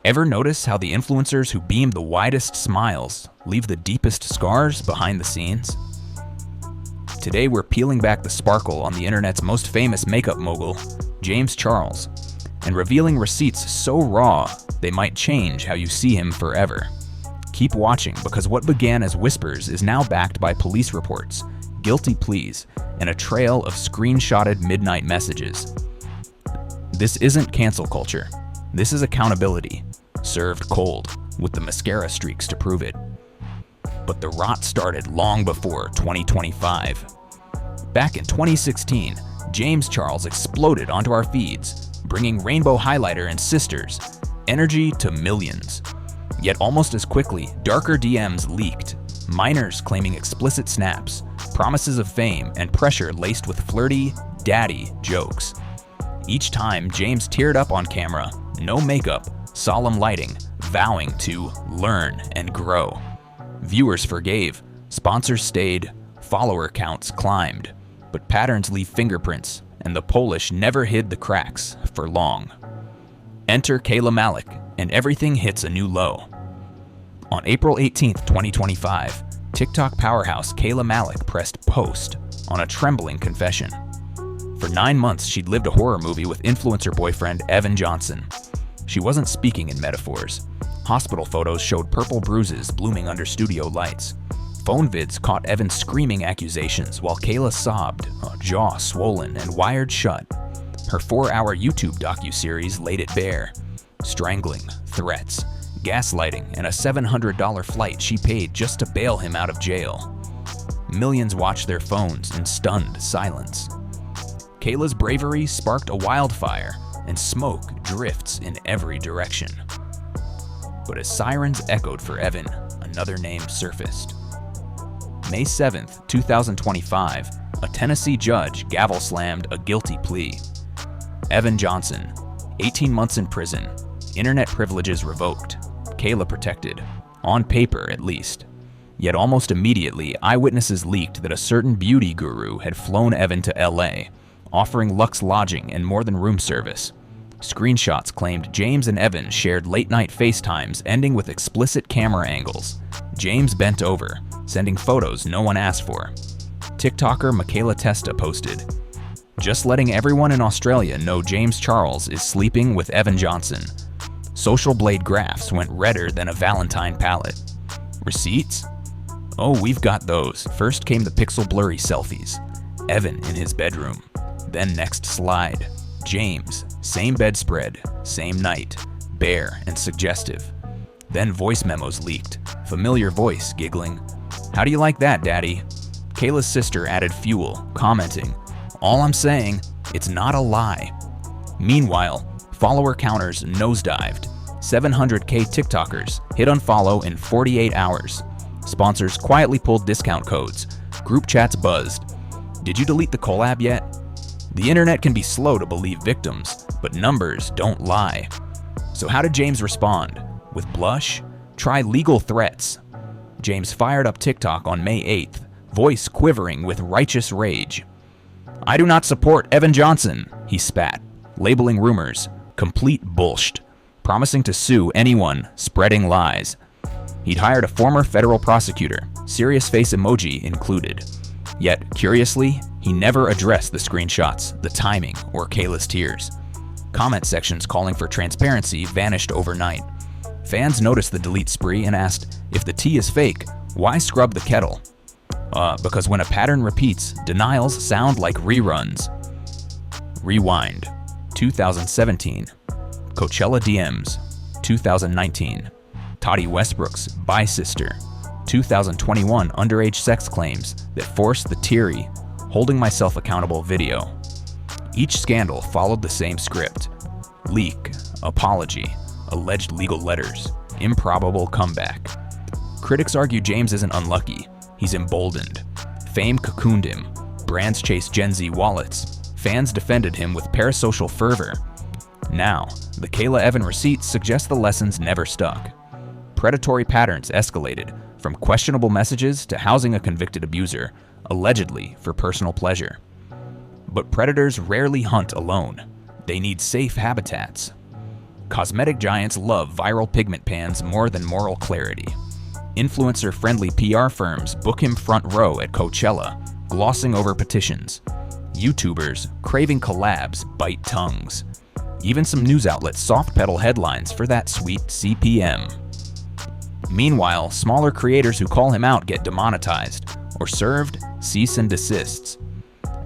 Ever notice how the influencers who beam the widest smiles leave the deepest scars behind the scenes? Today we're peeling back the sparkle on the internet's most famous makeup mogul, James Charles, and revealing receipts so raw they might change how you see him forever. Keep watching, because what began as whispers is now backed by police reports, guilty pleas, and a trail of screenshotted midnight messages. This isn't cancel culture. This is accountability, served cold, with the mascara streaks to prove it. But the rot started long before 2025. Back in 2016, James Charles exploded onto our feeds, bringing Rainbow Highlighter and Sisters energy to millions. Yet almost as quickly, darker DMs leaked, minors claiming explicit snaps, promises of fame, and pressure laced with flirty, daddy jokes. Each time, James teared up on camera, no makeup, solemn lighting, vowing to learn and grow. Viewers forgave, sponsors stayed, follower counts climbed, but patterns leave fingerprints, and the Polish never hid the cracks for long. Enter Kayla Malec, and everything hits a new low. On April 18, 2025, TikTok powerhouse Kayla Malec pressed post on a trembling confession. For 9 months, she'd lived a horror movie with influencer boyfriend Evan Johnson. She wasn't speaking in metaphors. Hospital photos showed purple bruises blooming under studio lights. Phone vids caught Evan screaming accusations while Kayla sobbed, a jaw swollen and wired shut. Her 4-hour YouTube docuseries laid it bare. Strangling, threats, gaslighting, and a $700 flight she paid just to bail him out of jail. Millions watched their phones in stunned silence. Kayla's bravery sparked a wildfire, and smoke drifts in every direction. But as sirens echoed for Evan, another name surfaced. May 7, 2025, a Tennessee judge gavel-slammed a guilty plea. Evan Johnson, 18 months in prison, internet privileges revoked, Kayla protected, on paper at least. Yet almost immediately, eyewitnesses leaked that a certain beauty guru had flown Evan to LA, offering luxe lodging and more than room service. Screenshots claimed James and Evan shared late-night FaceTimes ending with explicit camera angles. James bent over, sending photos no one asked for. TikToker Michaela Testa posted, "Just letting everyone in Australia know James Charles is sleeping with Evan Johnson." Social Blade graphs went redder than a Valentine palette. Receipts? Oh, we've got those. First came the pixel blurry selfies. Evan in his bedroom. Then next slide. James, same bedspread, same night, bare and suggestive. Then voice memos leaked, familiar voice giggling, "How do you like that, Daddy?" Kayla's sister added fuel, commenting, "All I'm saying, it's not a lie." Meanwhile, follower counters nosedived. 700K TikTokers hit unfollow in 48 hours. Sponsors quietly pulled discount codes. Group chats buzzed. Did you delete the collab yet? The internet can be slow to believe victims, but numbers don't lie. So how did James respond? With blush? Try legal threats. James fired up TikTok on May 8th, voice quivering with righteous rage. "I do not support Evan Johnson," he spat, labeling rumors complete bullshit, promising to sue anyone spreading lies. He'd hired a former federal prosecutor, serious face emoji included. Yet, curiously, he never addressed the screenshots, the timing, or Kayla's tears. Comment sections calling for transparency vanished overnight. Fans noticed the delete spree and asked, if the tea is fake, why scrub the kettle? Because when a pattern repeats, denials sound like reruns. Rewind. 2017. Coachella DMs. 2019. Toddy Westbrook's Bye Sister. 2021 underage sex claims that forced the teary, holding myself accountable video. Each scandal followed the same script. Leak, apology, alleged legal letters, improbable comeback. Critics argue James isn't unlucky, he's emboldened. Fame cocooned him, brands chased Gen Z wallets, fans defended him with parasocial fervor. Now, the Kayla Evan receipts suggest the lessons never stuck. Predatory patterns escalated, from questionable messages to housing a convicted abuser, allegedly for personal pleasure. But predators rarely hunt alone. They need safe habitats. Cosmetic giants love viral pigment pans more than moral clarity. Influencer-friendly PR firms book him front row at Coachella, glossing over petitions. YouTubers craving collabs bite tongues. Even some news outlets soft-pedal headlines for that sweet CPM. Meanwhile, smaller creators who call him out get demonetized or served cease and desists.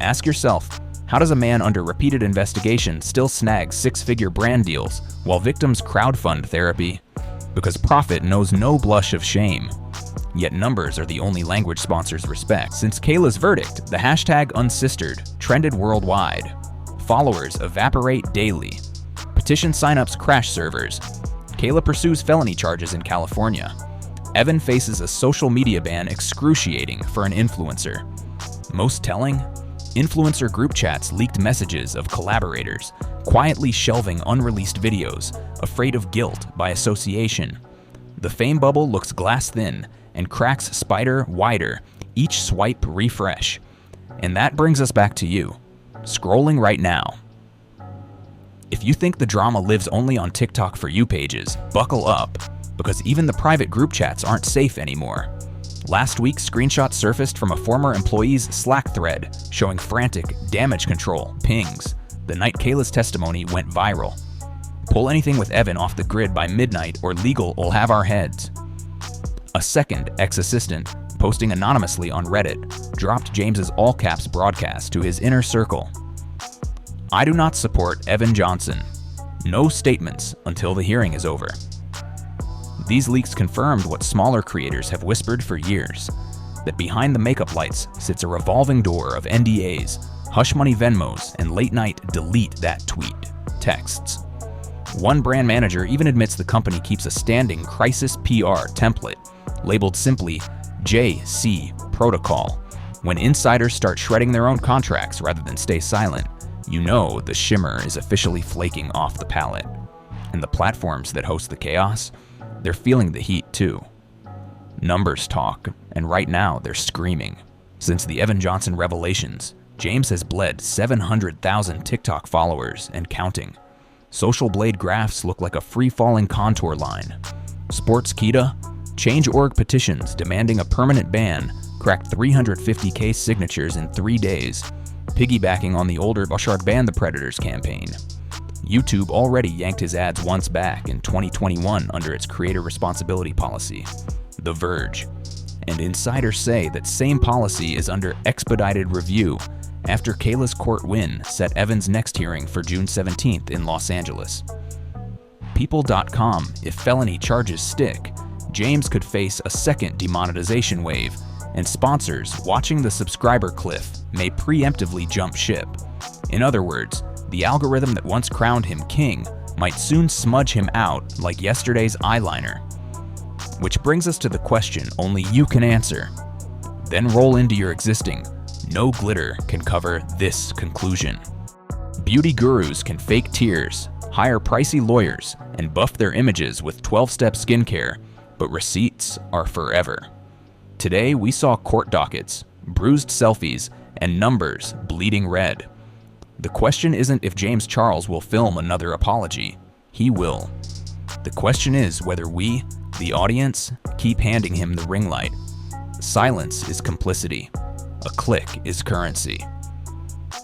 Ask yourself, how does a man under repeated investigation still snag six-figure brand deals while victims crowdfund therapy? Because profit knows no blush of shame. Yet numbers are the only language sponsors respect. Since Kayla's verdict, the hashtag #unsistered trended worldwide. Followers evaporate daily. Petition signups crash servers. Kayla pursues felony charges in California. Evan faces a social media ban excruciating for an influencer. Most telling? Influencer group chats leaked messages of collaborators, quietly shelving unreleased videos, afraid of guilt by association. The fame bubble looks glass thin and cracks spider wider, each swipe refresh. And that brings us back to you, scrolling right now. If you think the drama lives only on TikTok For You pages, buckle up, because even the private group chats aren't safe anymore. Last week, screenshots surfaced from a former employee's Slack thread showing frantic damage control pings the night Kayla's testimony went viral. Pull anything with Evan off the grid by midnight or legal will have our heads. A second ex-assistant, posting anonymously on Reddit, dropped James's all-caps broadcast to his inner circle. I do not support Evan Johnson. No statements until the hearing is over. These leaks confirmed what smaller creators have whispered for years, that behind the makeup lights sits a revolving door of NDAs, hush money Venmos, and late-night delete that tweet texts. One brand manager even admits the company keeps a standing crisis PR template, labeled simply JC Protocol. When insiders start shredding their own contracts rather than stay silent, you know the shimmer is officially flaking off the palette. And the platforms that host the chaos, they're feeling the heat too. Numbers talk, and right now they're screaming. Since the Evan Johnson revelations, James has bled 700,000 TikTok followers and counting. Social Blade graphs look like a free-falling contour line. Sportskeeda, Change.org petitions demanding a permanent ban cracked 350K signatures in 3 days, piggybacking on the older Bashard Ban the Predators campaign. YouTube already yanked his ads once back in 2021 under its creator responsibility policy, The Verge. And insiders say that same policy is under expedited review after Kayla's court win set Evan's next hearing for June 17th in Los Angeles. People.com, if felony charges stick, James could face a second demonetization wave, and sponsors watching the subscriber cliff may preemptively jump ship. In other words, the algorithm that once crowned him king might soon smudge him out like yesterday's eyeliner. Which brings us to the question only you can answer. Then roll into your existing, no glitter can cover this conclusion. Beauty gurus can fake tears, hire pricey lawyers, and buff their images with 12-step skincare, but receipts are forever. Today we saw court dockets, bruised selfies, and numbers bleeding red. The question isn't if James Charles will film another apology. He will. The question is whether we, the audience, keep handing him the ring light. Silence is complicity. A click is currency.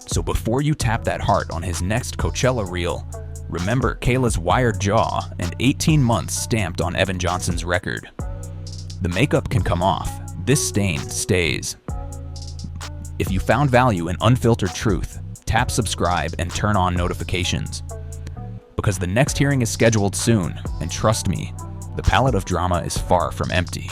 So before you tap that heart on his next Coachella reel, remember Kayla's wired jaw and 18 months stamped on Evan Johnson's record. The makeup can come off. This stain stays. If you found value in unfiltered truth, tap subscribe and turn on notifications. Because the next hearing is scheduled soon, and trust me, the palette of drama is far from empty.